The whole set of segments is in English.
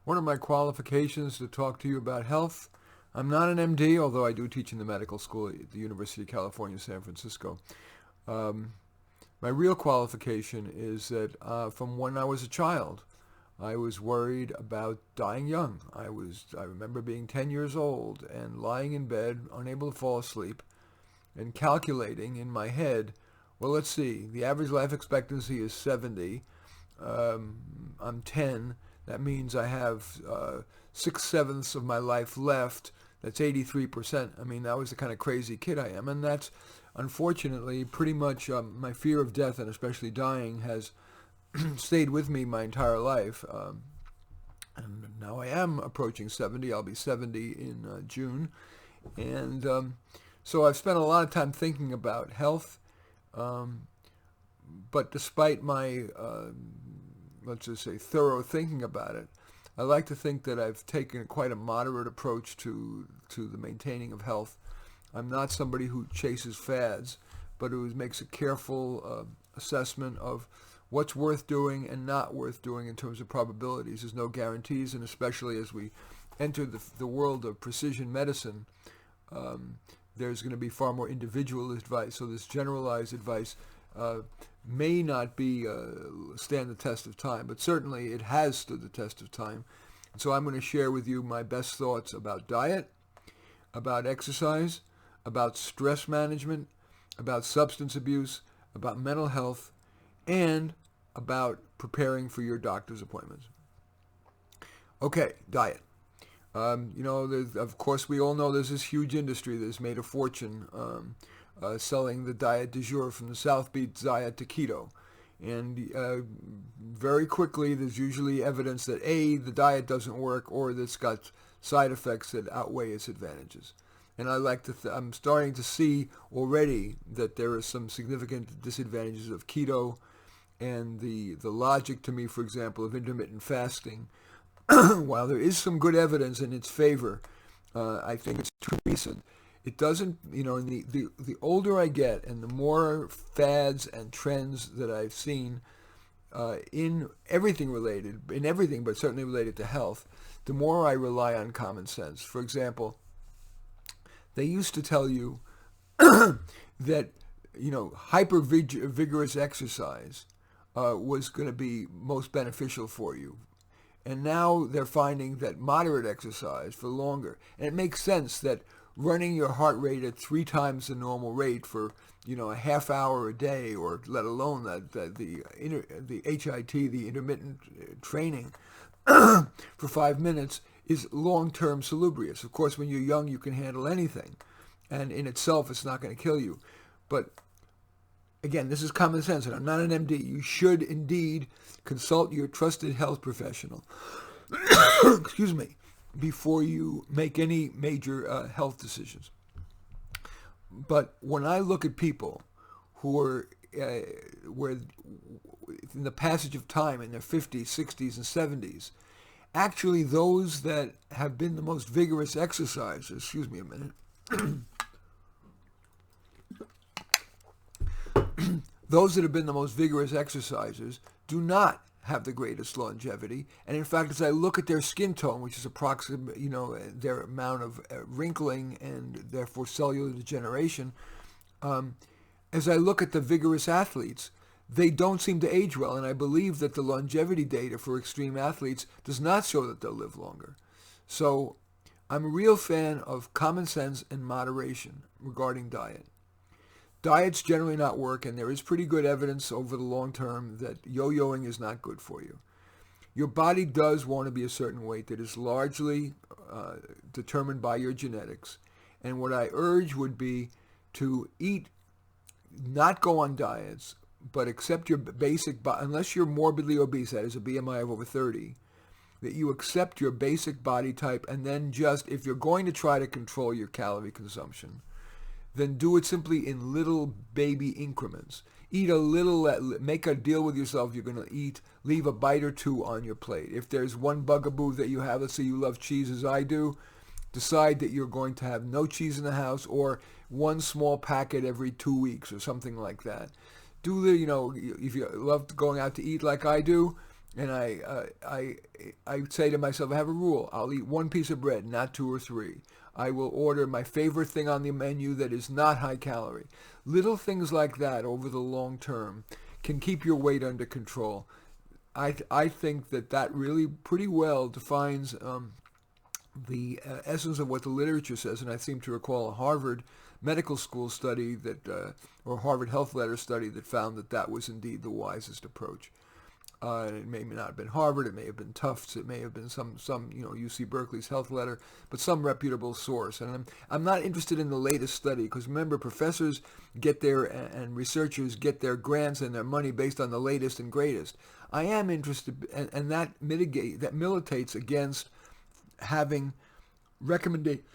One of my qualifications to talk to you about health. I'm not an MD, although I do teach in the medical school at the University of California, San Francisco. My real qualification is that from when I was a child, I was worried about dying young. I remember being 10 years old and lying in bed, unable to fall asleep, and calculating in my head, well, let's see, the average life expectancy is 70. I'm 10. That means I have 6/7 of my life left. That's 83%. I mean, that was the kind of crazy kid I am. And that's, unfortunately, pretty much my fear of death, and especially dying, has stayed with me my entire life. And now I am approaching 70. I'll be 70 in June. And so I've spent a lot of time thinking about health. But despite my, let's just say, thorough thinking about it, I like to think that I've taken quite a moderate approach to the maintaining of health. I'm not somebody who chases fads, but who makes a careful assessment of what's worth doing and not worth doing in terms of probabilities. There's no guarantees, and especially as we enter the world of precision medicine, there's going to be far more individual advice. So this generalized advice may not be stand the test of time, but certainly it has stood the test of time. And so I'm going to share with you my best thoughts about diet, about exercise, about stress management, about substance abuse, about mental health, and about preparing for your doctor's appointments. Okay, diet. Of course, we all know there's this huge industry that's made a fortune selling the diet du jour, from the South Beach diet to keto. And very quickly, there's usually evidence that A, the diet doesn't work, or that it's got side effects that outweigh its advantages. And I'm starting to see already that there are some significant disadvantages of keto, and the logic to me, for example, of intermittent fasting. While there is some good evidence in its favor, I think it's too recent. It doesn't, the older I get and the more fads and trends that I've seen in everything, but certainly related to health, the more I rely on common sense. For example, they used to tell you that, hyper vigorous exercise was going to be most beneficial for you. And now they're finding that moderate exercise for longer. And it makes sense that running your heart rate at 3 times the normal rate for, a half hour a day, or let alone the HIT, the intermittent training, for 5 minutes is long-term salubrious. Of course, when you're young, you can handle anything. And in itself, it's not going to kill you. But again, this is common sense, and I'm not an MD. You should indeed consult your trusted health professional, excuse me, before you make any major health decisions. But when I look at people who are where in the passage of time, in their 50s, 60s, and 70s, actually those that have been the most vigorous exercisers, excuse me a minute, those that have been the most vigorous exercisers do not have the greatest longevity. And in fact, as I look at their skin tone, which is approximate, their amount of wrinkling and therefore cellular degeneration, as I look at the vigorous athletes, they don't seem to age well. And I believe that the longevity data for extreme athletes does not show that they'll live longer. So I'm a real fan of common sense and moderation regarding diet. Diets generally not work, and there is pretty good evidence over the long term that yo-yoing is not good for you. Your body does want to be a certain weight that is largely determined by your genetics. And what I urge would be to eat, not go on diets, but accept your basic, unless you're morbidly obese, that is a BMI of over 30, that you accept your basic body type, and then just, if you're going to try to control your calorie consumption, then do it simply in little baby increments. Eat a little, make a deal with yourself. You're going to eat, leave a bite or two on your plate. If there's one bugaboo that you have, let's say you love cheese as I do, decide that you're going to have no cheese in the house, or one small packet every 2 weeks or something like that. If you love going out to eat like I do, And I say to myself, I have a rule. I'll eat one piece of bread, not two or three. I will order my favorite thing on the menu that is not high calorie. Little things like that over the long term can keep your weight under control. I think that really pretty well defines the essence of what the literature says. And I seem to recall a Harvard Medical School study or Harvard Health Letter study that found that was indeed the wisest approach. It may not have been Harvard, it may have been Tufts, it may have been some UC Berkeley's Health Letter, but some reputable source. And I'm not interested in the latest study, because remember, professors get their and researchers get their grants and their money based on the latest and greatest. I am interested, and that militates against having recommendations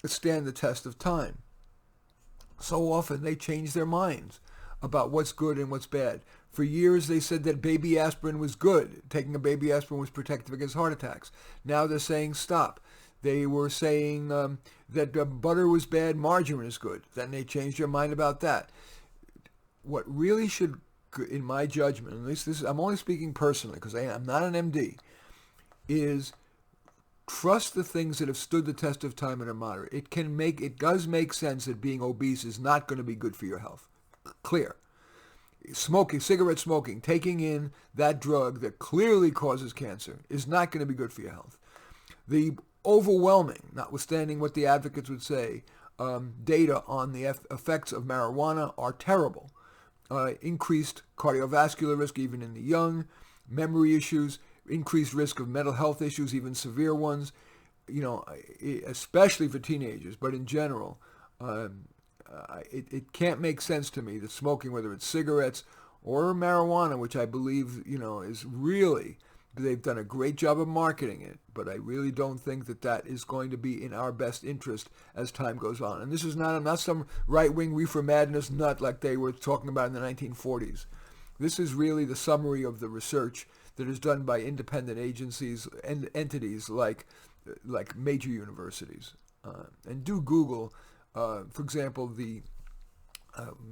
stand the test of time. So often they change their minds about what's good and what's bad. For years they said that baby aspirin was good. Taking a baby aspirin was protective against heart attacks. Now they're saying stop. They were saying that butter was bad, margarine is good. Then they changed their mind about that. What really should, in my judgment, at least I'm only speaking personally because I'm not an MD, is trust the things that have stood the test of time and are moderate. It does make sense that being obese is not going to be good for your health. Clear. Cigarette smoking, taking in that drug that clearly causes cancer is not going to be good for your health. The overwhelming, notwithstanding what the advocates would say, data on the effects of marijuana are terrible. Increased cardiovascular risk even in the young, memory issues, increased risk of mental health issues, even severe ones, especially for teenagers, but in general, it can't make sense to me that smoking, whether it's cigarettes or marijuana, which I believe, is really, they've done a great job of marketing it, but I really don't think that is going to be in our best interest as time goes on. And this is I'm not some right-wing reefer madness nut like they were talking about in the 1940s. This is really the summary of the research that is done by independent agencies and entities like major universities. And do Google, for example, the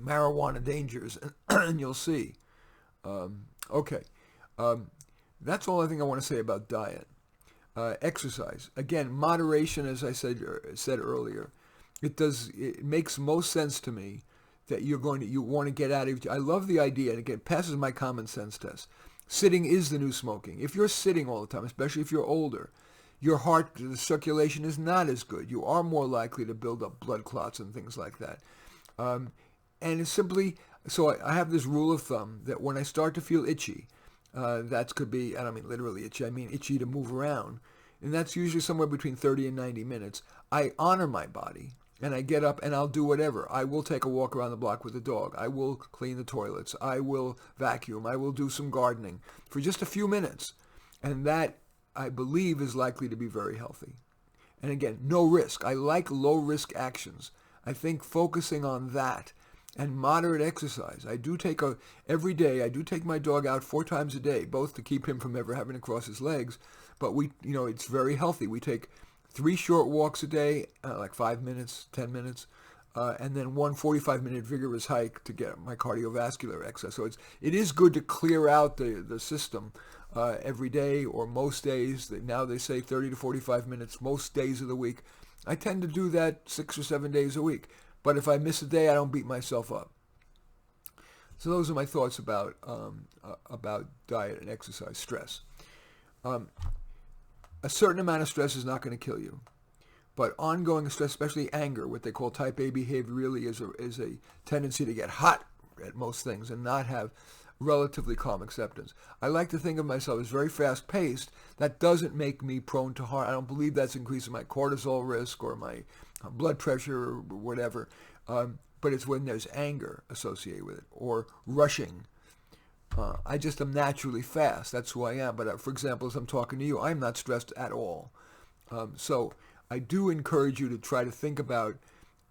marijuana dangers, and you'll see. That's all I think I want to say about diet. Exercise. Again, moderation, as I said earlier. It makes most sense to me that you want to get out of it. I love the idea, and again, it passes my common sense test. Sitting is the new smoking. If you're sitting all the time, especially if you're older, your heart, the circulation is not as good. You are more likely to build up blood clots and things like that. And it's simply, so I have this rule of thumb that when I start to feel itchy, that could be, I don't mean literally itchy, I mean itchy to move around, and that's usually somewhere between 30 and 90 minutes. I honor my body, and I get up and I'll do whatever. I will take a walk around the block with the dog. I will clean the toilets. I will vacuum. I will do some gardening for just a few minutes. And that, I believe, is likely to be very healthy. And again, no risk. I like low-risk actions. I think focusing on that and moderate exercise. Every day, I do take my dog out 4 times a day, both to keep him from ever having to cross his legs, but it's very healthy. We take 3 short walks a day, like 5 minutes, 10 minutes, and then 1 45-minute vigorous hike to get my cardiovascular exercise. So it is good to clear out the system every day or most days. Now they say 30 to 45 minutes most days of the week. I tend to do that 6 or 7 days a week. But if I miss a day, I don't beat myself up. So those are my thoughts about diet and exercise, stress. A certain amount of stress is not going to kill you. But ongoing stress, especially anger, what they call type A behavior, really is a tendency to get hot at most things and not have relatively calm acceptance. I like to think of myself as very fast-paced. That doesn't make me prone to heart. I don't believe that's increasing my cortisol risk or my blood pressure or whatever. But it's when there's anger associated with it or rushing. I just am naturally fast. That's who I am. But for example, as I'm talking to you, I'm not stressed at all. So I do encourage you to try to think about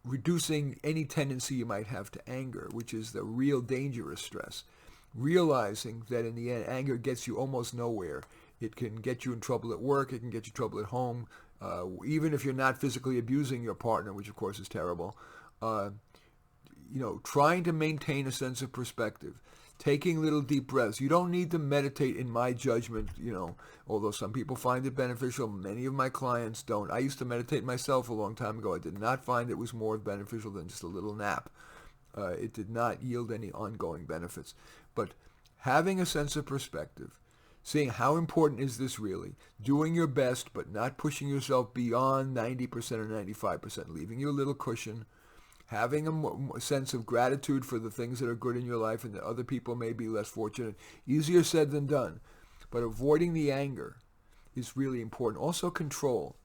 reducing any tendency you might have to anger, which is the real dangerous stress. Realizing that in the end, anger gets you almost nowhere. It can get you in trouble at work. It can get you in trouble at home. Even if you're not physically abusing your partner, which of course is terrible. Trying to maintain a sense of perspective. taking little deep breaths. You don't need to meditate in my judgment, although some people find it beneficial. Many of my clients don't. I used to meditate myself a long time ago. I did not find it was more beneficial than just a little nap. It did not yield any ongoing benefits. But having a sense of perspective, seeing how important is this really, doing your best but not pushing yourself beyond 90% or 95%, leaving you a little cushion, having a sense of gratitude for the things that are good in your life and that other people may be less fortunate. Easier said than done. But avoiding the anger is really important. Also control,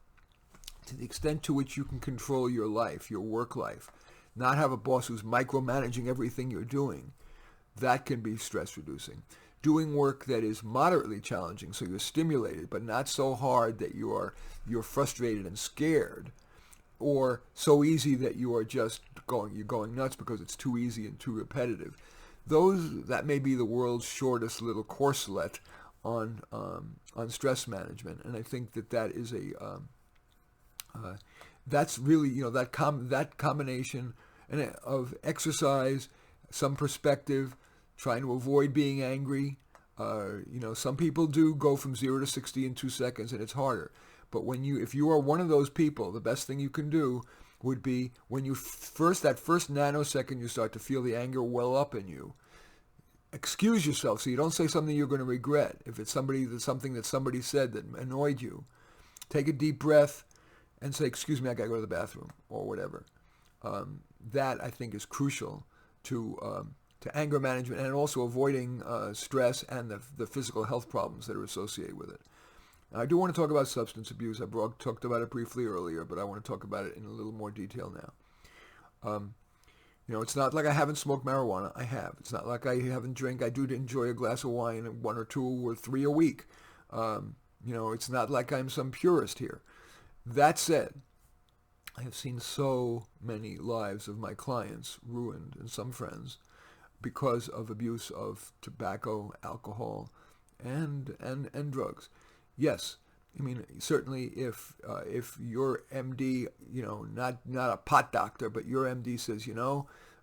to the extent to which you can control your life, your work life. Not have a boss who's micromanaging everything you're doing. That can be stress reducing. Doing work that is moderately challenging, so you're stimulated, but not so hard that you're frustrated and scared, or so easy that you're going nuts because it's too easy and too repetitive. That may be the world's shortest little courselet on stress management, and I think that is that's really that combination of exercise, some perspective, trying to avoid being angry. Some people do go from 0 to 60 in 2 seconds, and it's harder. But if you are one of those people, the best thing you can do would be when that first nanosecond you start to feel the anger well up in you, excuse yourself so you don't say something you're going to regret. If it's something that somebody said that annoyed you, take a deep breath and say, excuse me, I got to go to the bathroom, or whatever. That, I think, is crucial to anger management, and also avoiding stress and the physical health problems that are associated with it. I do want to talk about substance abuse. I talked about it briefly earlier, but I want to talk about it in a little more detail now. It's not like I haven't smoked marijuana. I have. It's not like I haven't drank. I do enjoy a glass of wine, 1 or 2 or 3 a week. It's not like I'm some purist here. That said, I have seen so many lives of my clients ruined, and some friends, because of abuse of tobacco, alcohol, and drugs. Yes, I mean, certainly if your MD, not a pot doctor, but your MD says,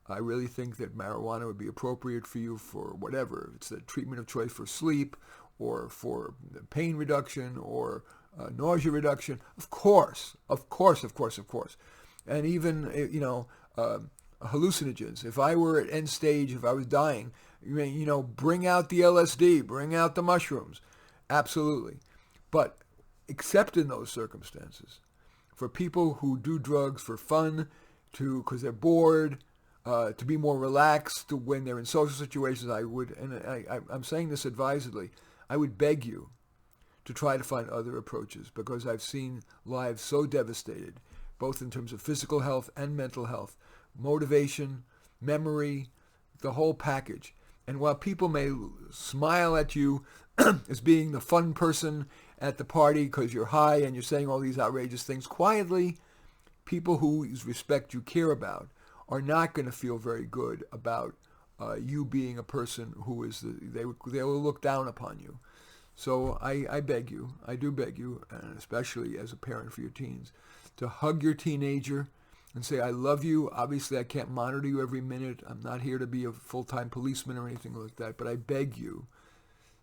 I really think that marijuana would be appropriate for you for whatever. It's the treatment of choice for sleep, or for pain reduction, or nausea reduction. Of course. And even, hallucinogens. If I were at end stage, if I was dying, bring out the LSD, bring out the mushrooms. Absolutely. But except in those circumstances, for people who do drugs for fun, because they're bored, to be more relaxed, when they're in social situations, I would, and I'm saying this advisedly, I would beg you to try to find other approaches, because I've seen lives so devastated, both in terms of physical health and mental health, motivation, memory, the whole package. And while people may smile at you as being the fun person at the party because you're high and you're saying all these outrageous things, quietly, people whose respect you care about are not going to feel very good about you being a person who is they will look down upon you. So I beg you, I do beg you, and especially as a parent for your teens, to hug your teenager and say, I love you. Obviously, I can't monitor you every minute. I'm not here to be a full-time policeman or anything like that, but I beg you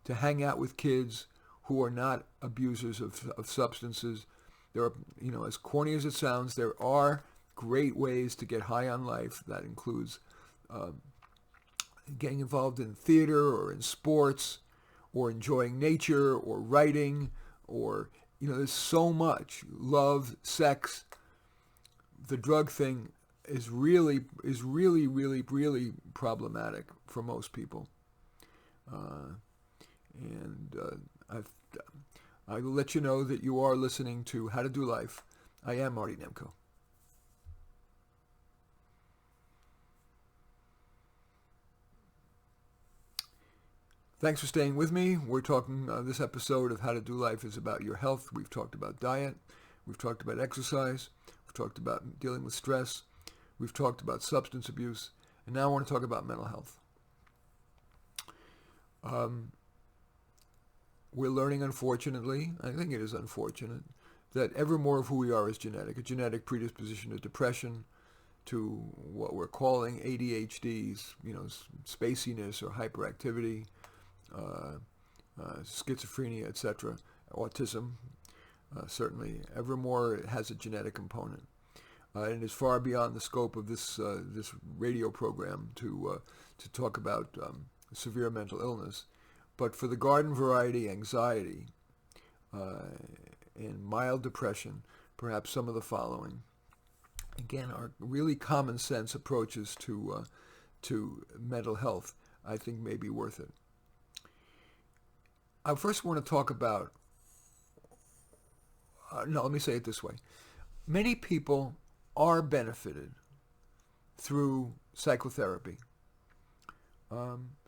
to hang out with kids who are not abusers of substances. There are, as corny as it sounds, there are great ways to get high on life. That includes getting involved in theater or in sports, or enjoying nature, or writing, or, there's so much. Love, sex. The drug thing is really problematic for most people. I will let you know that you are listening to How to Do Life. I am Marty Nemko. Thanks for staying with me. We're talking, this episode of How to Do Life is about your health. We've talked about diet. We've talked about exercise. We've talked about dealing with stress. We've talked about substance abuse. And now I want to talk about mental health. We're learning, unfortunately, I think it is unfortunate, that ever more of who we are is genetic. A genetic predisposition to depression, to what we're calling ADHDs, spaciness or hyperactivity, schizophrenia, etc., autism. Certainly, evermore it has a genetic component, and is far beyond the scope of this radio program to talk about severe mental illness. But for the garden variety anxiety and mild depression, perhaps some of the following, again, are really common sense approaches to mental health, I think may be worth it. I first want to talk about, let me say it this way. Many people are benefited through psychotherapy.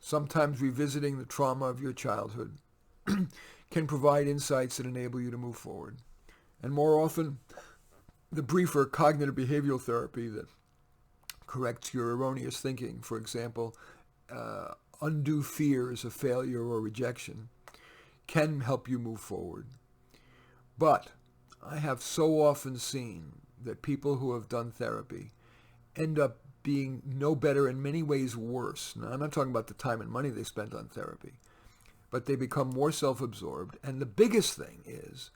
Sometimes revisiting the trauma of your childhood can provide insights that enable you to move forward. And more often, the briefer cognitive behavioral therapy that corrects your erroneous thinking, for example, undue fears of failure or rejection, can help you move forward. But I have so often seen that people who have done therapy end up being no better, in many ways worse. Now, I'm not talking about the time and money they spent on therapy, but they become more self-absorbed. And the biggest thing is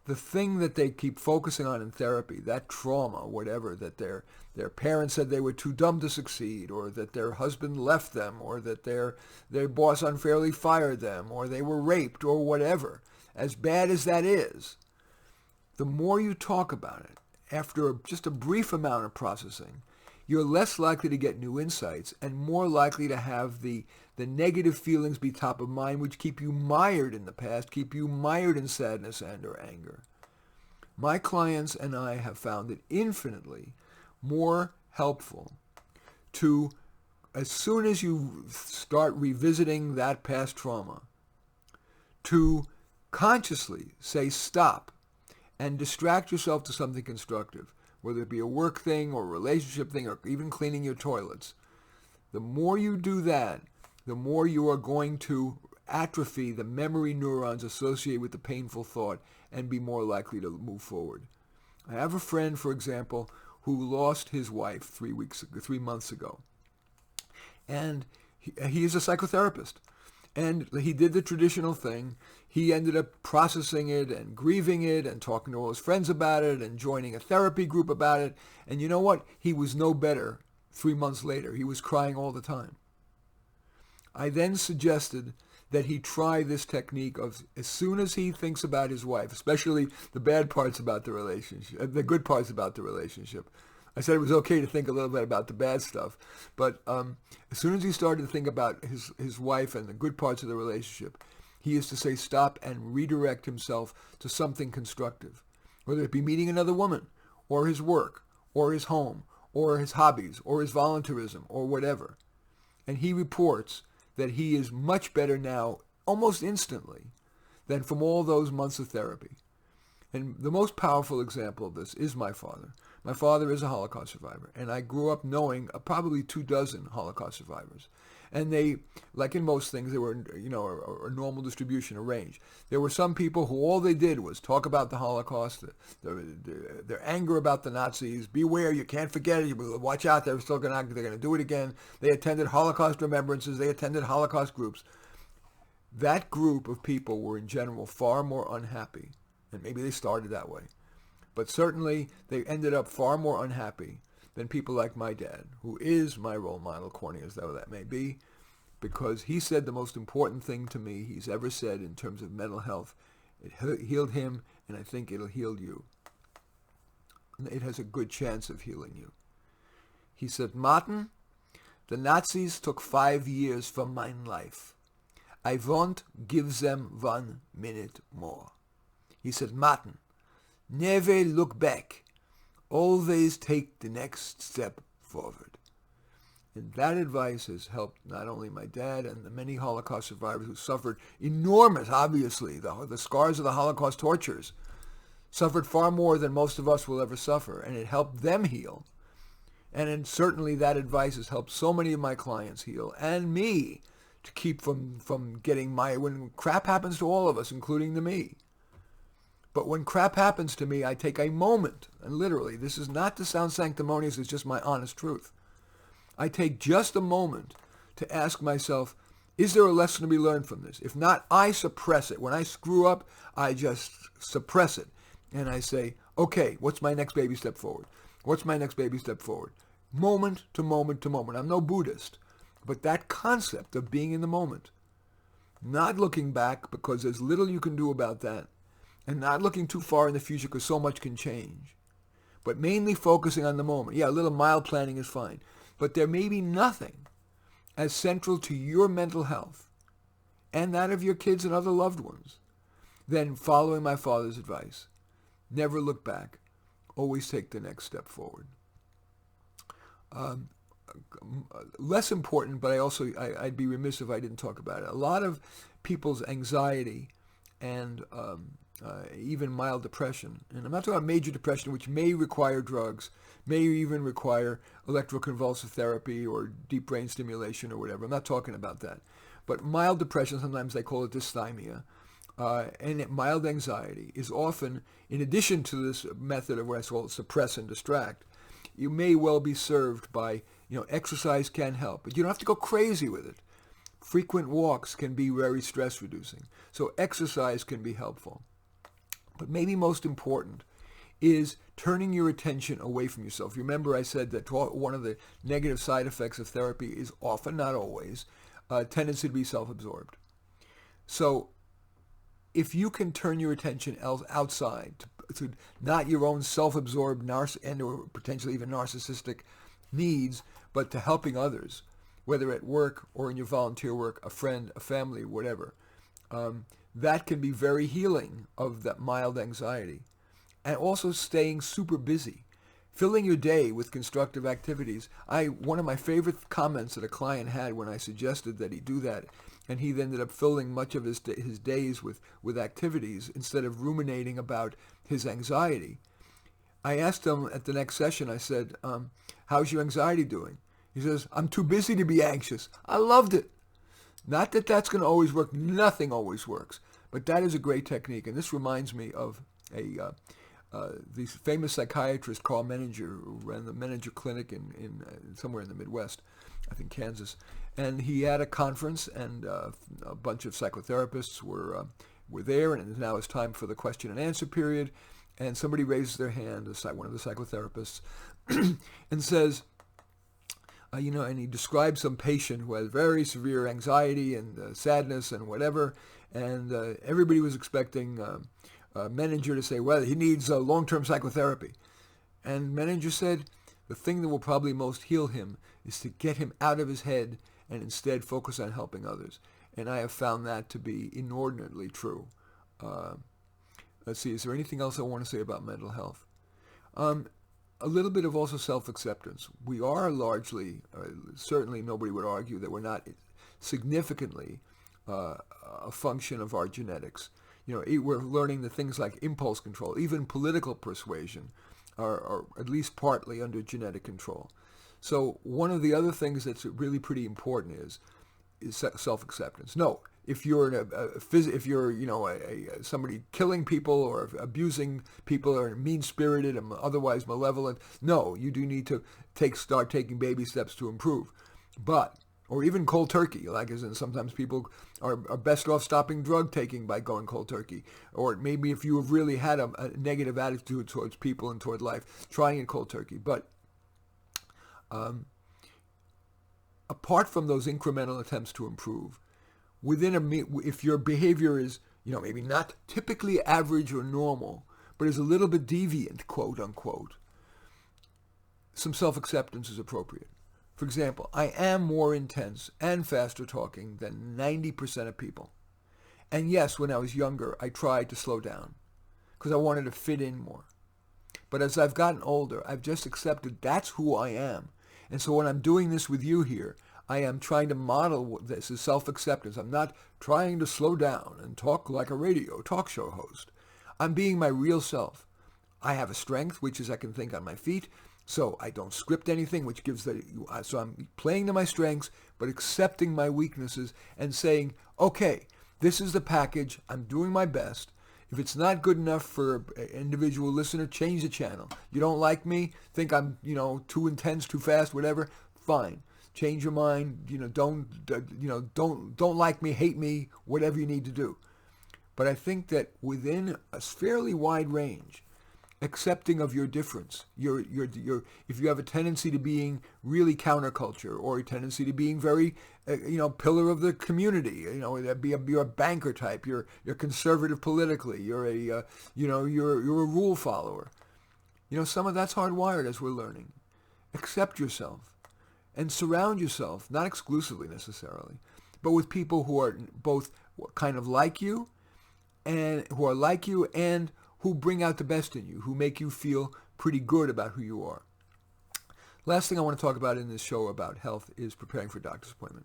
the thing that they keep focusing on in therapy, that trauma, whatever, that their parents said they were too dumb to succeed, or that their husband left them, or that their boss unfairly fired them, or they were raped, or whatever. As bad as that is, the more you talk about it, after just a brief amount of processing, you're less likely to get new insights and more likely to have the negative feelings be top of mind, which keep you mired in the past, keep you mired in sadness and or anger. My clients and I have found it infinitely more helpful to, as soon as you start revisiting that past trauma, to consciously say stop and distract yourself to something constructive, whether it be a work thing or a relationship thing or even cleaning your toilets. The more you do that, the more you are going to atrophy the memory neurons associated with the painful thought and be more likely to move forward. I have a friend, for example, who lost his wife 3 months ago. And he is a psychotherapist. And he did the traditional thing. He ended up processing it and grieving it and talking to all his friends about it and joining a therapy group about it. And you know what? He was no better 3 months later. He was crying all the time. I then suggested that he try this technique of, as soon as he thinks about his wife, especially the bad parts about the relationship, the good parts about the relationship. I said it was okay to think a little bit about the bad stuff, but as soon as he started to think about his wife and the good parts of the relationship, he is to say stop and redirect himself to something constructive, whether it be meeting another woman, or his work, or his home, or his hobbies, or his volunteerism, or whatever. And he reports that he is much better now, almost instantly, than from all those months of therapy. And the most powerful example of this is my father. My father is a Holocaust survivor, and I grew up knowing probably 24 Holocaust survivors. And they, like in most things, they were, a normal distribution, a range. There were some people who all they did was talk about the Holocaust, their anger about the Nazis. Beware, you can't forget it. Watch out, they're going to do it again. They attended Holocaust remembrances. They attended Holocaust groups. That group of people were in general far more unhappy, and maybe they started that way. But certainly they ended up far more unhappy than people like my dad, who is my role model, corny as though that may be, because he said the most important thing to me he's ever said in terms of mental health. It healed him, and I think it'll heal you. It has a good chance of healing you. He said, Martin, the Nazis took 5 years from my life. I won't give them 1 minute more. He said, Martin, never look back. Always take the next step forward. And that advice has helped not only my dad and the many Holocaust survivors who suffered enormous, obviously, the scars of the Holocaust tortures, suffered far more than most of us will ever suffer, and it helped them heal. And certainly that advice has helped so many of my clients heal, and me, to keep from getting when crap happens to all of us, including to me. But when crap happens to me, I take a moment, and literally, this is not to sound sanctimonious, it's just my honest truth. I take just a moment to ask myself, is there a lesson to be learned from this? If not, I suppress it. When I screw up, I just suppress it. And I say, okay, what's my next baby step forward? What's my next baby step forward? Moment to moment to moment. I'm no Buddhist, but that concept of being in the moment, not looking back because there's little you can do about that, and not looking too far in the future because so much can change, but mainly focusing on the moment. Yeah, a little mild planning is fine, but there may be nothing as central to your mental health and that of your kids and other loved ones than following my father's advice. Never look back. Always take the next step forward. Less important, but I'd be remiss if I didn't talk about it. A lot of people's anxiety and even mild depression, and I'm not talking about major depression, which may require drugs, may even require electroconvulsive therapy or deep brain stimulation or whatever. I'm not talking about that. But mild depression, sometimes they call it dysthymia, and mild anxiety is often, in addition to this method of what I call suppress and distract, you may well be served by, exercise can help, but you don't have to go crazy with it. Frequent walks can be very stress reducing. So exercise can be helpful. But maybe most important is turning your attention away from yourself. Remember I said that one of the negative side effects of therapy is often, not always, a tendency to be self-absorbed. So if you can turn your attention outside to not your own self-absorbed and or potentially even narcissistic needs, but to helping others, whether at work or in your volunteer work, a friend, a family, whatever, that can be very healing of that mild anxiety. And also staying super busy, filling your day with constructive activities. One of my favorite comments that a client had when I suggested that he do that, and he ended up filling much of his days with activities instead of ruminating about his anxiety. I asked him at the next session, I said, how's your anxiety doing? He says, I'm too busy to be anxious. I loved it. Not that that's going to always work. Nothing always works. But that is a great technique. And this reminds me of the famous psychiatrist Carl Menninger, who ran the Menninger Clinic in somewhere in the Midwest, I think Kansas. And he had a conference, and a bunch of psychotherapists were there, and now it's time for the question and answer period. And somebody raises their hand, one of the psychotherapists, and says, and he describes some patient who has very severe anxiety and sadness and whatever, and everybody was expecting Menninger to say, well, he needs long-term psychotherapy. And Menninger said, the thing that will probably most heal him is to get him out of his head and instead focus on helping others. And I have found that to be inordinately true. Let's see, is there anything else I want to say about mental health? A little bit of also self-acceptance. We are largely, certainly nobody would argue that we're not significantly a function of our genetics. We're learning that things like impulse control, even political persuasion, are at least partly under genetic control. So one of the other things that's really pretty important is self-acceptance. No, if you're somebody killing people or abusing people or mean-spirited and otherwise malevolent, no, you do need to start taking baby steps to improve. Or even cold turkey, like as in sometimes people are best off stopping drug taking by going cold turkey. Or maybe if you have really had a negative attitude towards people and toward life, trying it cold turkey. But apart from those incremental attempts to improve, if your behavior is, maybe not typically average or normal, but is a little bit deviant, quote unquote, some self-acceptance is appropriate. For example, I am more intense and faster talking than 90% of people. And yes, when I was younger, I tried to slow down because I wanted to fit in more. But as I've gotten older, I've just accepted that's who I am. And so when I'm doing this with you here, I am trying to model this as self-acceptance. I'm not trying to slow down and talk like a radio talk show host. I'm being my real self. I have a strength, which is I can think on my feet. So I don't script anything, which so I'm playing to my strengths, but accepting my weaknesses and saying, okay, this is the package. I'm doing my best. If it's not good enough for an individual listener, change the channel. You don't like me, think I'm, too intense, too fast, whatever, fine. Change your mind, don't like me, hate me, whatever you need to do. But I think that within a fairly wide range, accepting of your difference, if you have a tendency to being really counterculture, or a tendency to being very, pillar of the community, you're a banker type, you're conservative politically, you're a rule follower. Some of that's hardwired, as we're learning. Accept yourself and surround yourself, not exclusively necessarily, but with people who are both kind of like you, and who bring out the best in you, who make you feel pretty good about who you are. Last thing I want to talk about in this show about health is preparing for a doctor's appointment.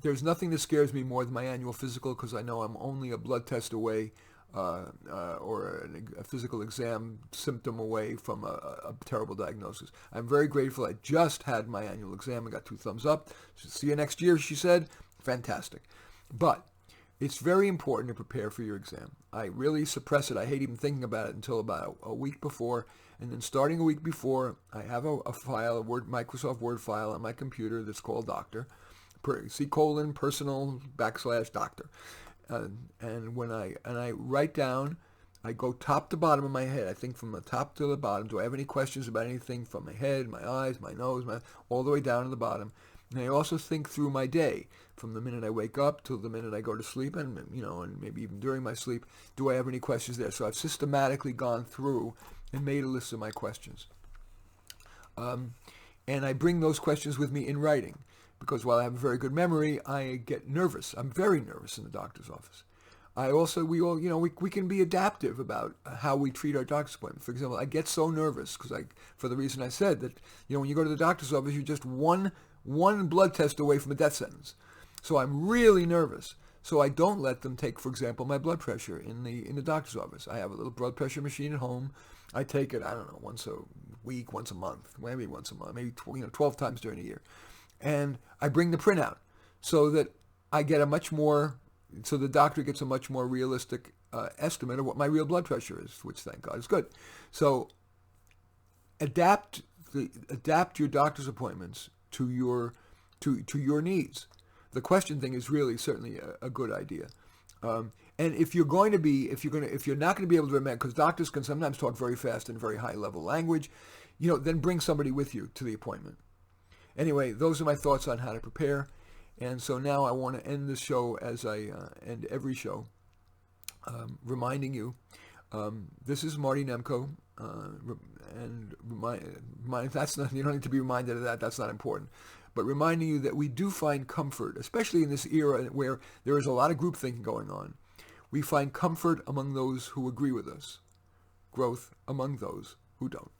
There's nothing that scares me more than my annual physical, because I know I'm only a blood test away or a physical exam symptom away from a terrible diagnosis. I'm very grateful. I just had my annual exam. I got 2 thumbs up. See you next year, she said. Fantastic. But it's very important to prepare for your exam. I really suppress it. I hate even thinking about it until about a week before. And then starting a week before, I have a file, Microsoft Word file on my computer that's called Doctor. C:\personal \doctor. And when I write down, I go top to bottom of my head. I think from the top to the bottom. Do I have any questions about anything from my head, my eyes, my nose, all the way down to the bottom? And I also think through my day, from the minute I wake up till the minute I go to sleep, and and maybe even during my sleep. Do I have any questions there? So I've systematically gone through and made a list of my questions. And I bring those questions with me in writing, because while I have a very good memory, I get nervous. I'm very nervous in the doctor's office. We can be adaptive about how we treat our doctor's appointment. For example, I get so nervous for the reason I said, that when you go to the doctor's office, you're just one blood test away from a death sentence. So I'm really nervous. So I don't let them take, for example, my blood pressure in the doctor's office. I have a little blood pressure machine at home. I take it, I don't know, once a week, once a month, maybe once a month, maybe 12 times during a year. And I bring the printout so that so the doctor gets a much more realistic estimate of what my real blood pressure is, which thank God is good. So adapt your doctor's appointments to your needs. The question thing is really certainly a good idea. And if you're not going to be able to remember, because doctors can sometimes talk very fast and very high level language, then bring somebody with you to the appointment. Anyway, those are my thoughts on how to prepare. And so now I want to end this show as I end every show, reminding you, this is Marty Nemko, and that's not, you don't need to be reminded of that. That's not important. But reminding you that we do find comfort, especially in this era where there is a lot of group thinking going on. We find comfort among those who agree with us, growth among those who don't.